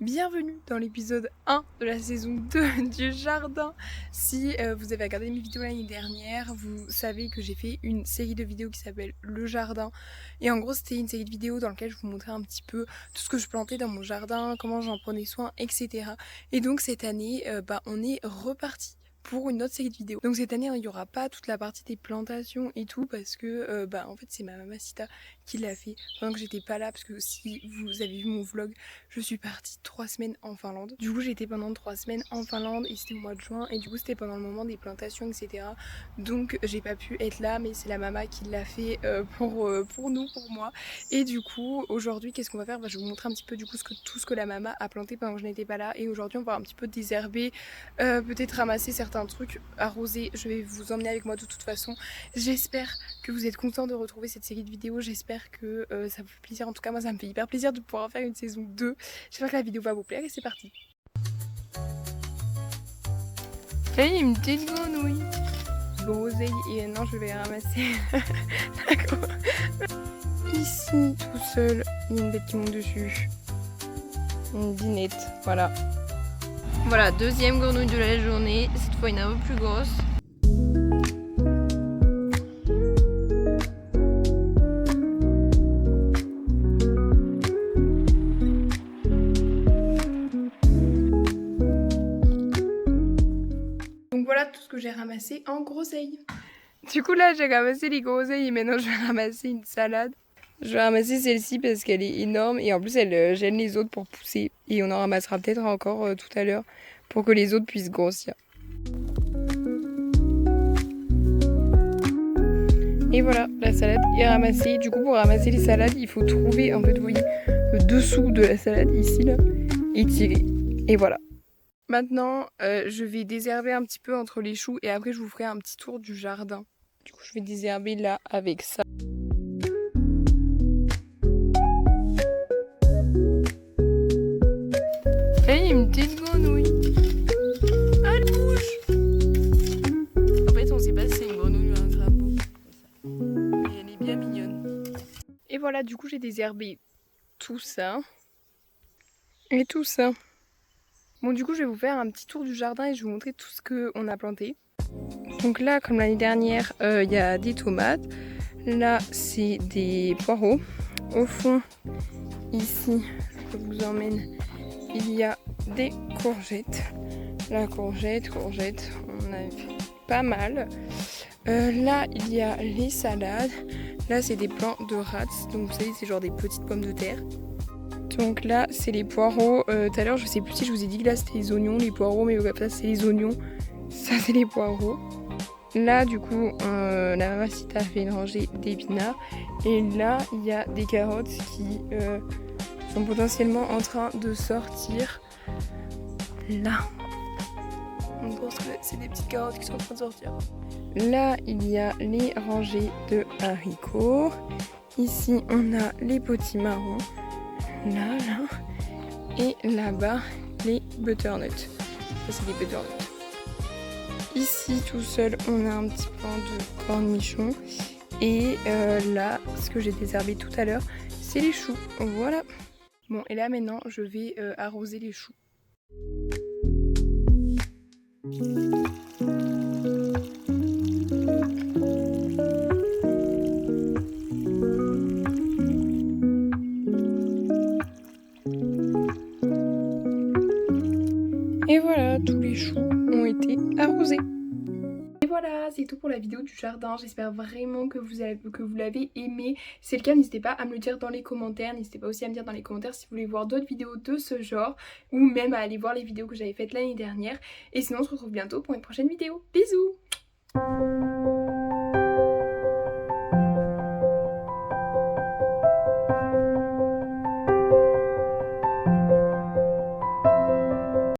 Bienvenue dans l'épisode 1 de la saison 2 du jardin. Si vous avez regardé mes vidéos l'année dernière, vous savez que j'ai fait une série de vidéos qui s'appelle Le Jardin. Et en gros c'était une série de vidéos dans laquelle je vous montrais un petit peu tout ce que je plantais dans mon jardin, comment j'en prenais soin, etc. Et donc cette année, on est reparti pour une autre série de vidéos. Donc cette année il n'y aura pas toute la partie des plantations et tout parce que en fait c'est ma mamacita qui l'a fait pendant que j'étais pas là, parce que si vous avez vu mon vlog, je suis partie 3 semaines en Finlande. Du coup j'étais pendant 3 semaines en Finlande et c'était au mois de juin et du coup c'était pendant le moment des plantations, etc. Donc j'ai pas pu être là, mais c'est la mama qui l'a fait pour nous, pour moi. Et du coup aujourd'hui qu'est-ce qu'on va faire? Je vais vous montrer un petit peu du coup tout ce que la mama a planté pendant que je n'étais pas là. Et aujourd'hui on va un petit peu désherber, peut-être ramasser certains trucs, arroser. Je vais vous emmener avec moi de toute façon. J'espère que vous êtes contents de retrouver cette série de vidéos. J'espère que ça vous fait plaisir. En tout cas moi ça me fait hyper plaisir de pouvoir faire une saison 2. J'espère que la vidéo va vous plaire et c'est parti. Là il y a une petite grenouille, groseille, et non je vais les ramasser. D'accord. Ici tout seul il y a une bête qui monte dessus, une binette, voilà. Voilà, deuxième grenouille de la journée, cette fois une un peu plus grosse. Donc voilà tout ce que j'ai ramassé en groseille. Du coup là j'ai ramassé les groseilles et maintenant je vais ramasser une salade. Je vais ramasser celle-ci parce qu'elle est énorme et en plus elle gêne les autres pour pousser. Et on en ramassera peut-être encore tout à l'heure pour que les autres puissent grossir. Et voilà, la salade est ramassée. Du coup pour ramasser les salades, il faut trouver, en fait vous voyez, le dessous de la salade ici là, et tirer. Et voilà. Maintenant, je vais désherber un petit peu entre les choux et après je vous ferai un petit tour du jardin. Du coup je vais désherber là avec ça. Là il y a une petite grenouille. Ah, elle bouge. En fait on sait pas si c'est une grenouille ou un crapaud. Mais elle est bien mignonne. Et voilà, du coup j'ai désherbé tout ça. Et tout ça. Bon du coup je vais vous faire un petit tour du jardin et je vais vous montrer tout ce qu'on a planté. Donc là comme l'année dernière il y a des tomates. Là c'est des poireaux. Au fond ici je vous emmène, il y a des courgettes. La courgette, on a vu pas mal. Là il y a les salades. Là c'est des plants de rats, donc vous savez c'est genre des petites pommes de terre. Donc là c'est les poireaux. Tout à l'heure je sais plus si je vous ai dit que là c'était les oignons, les poireaux, mais ça c'est les oignons, ça c'est les poireaux. Là du coup la mamacita a fait une rangée d'épinards. Et là il y a des carottes qui sont potentiellement en train de sortir. Là on pense que c'est des petites carottes qui sont en train de sortir. Là il y a les rangées de haricots. Ici on a les potimarrons. Là. Et là-bas les butternuts. Ça c'est des butternuts. Ici tout seul on a un petit plant de cornichons. Et là ce que j'ai désherbé tout à l'heure c'est les choux. Voilà. Bon et là maintenant je vais arroser les choux. Et voilà, tous les choux ont été arrosés. Et voilà, c'est tout pour la vidéo du jardin. J'espère vraiment que vous l'avez aimé. Si c'est le cas, n'hésitez pas à me le dire dans les commentaires. N'hésitez pas aussi à me dire dans les commentaires si vous voulez voir d'autres vidéos de ce genre, ou même à aller voir les vidéos que j'avais faites l'année dernière. Et sinon, on se retrouve bientôt pour une prochaine vidéo. Bisous!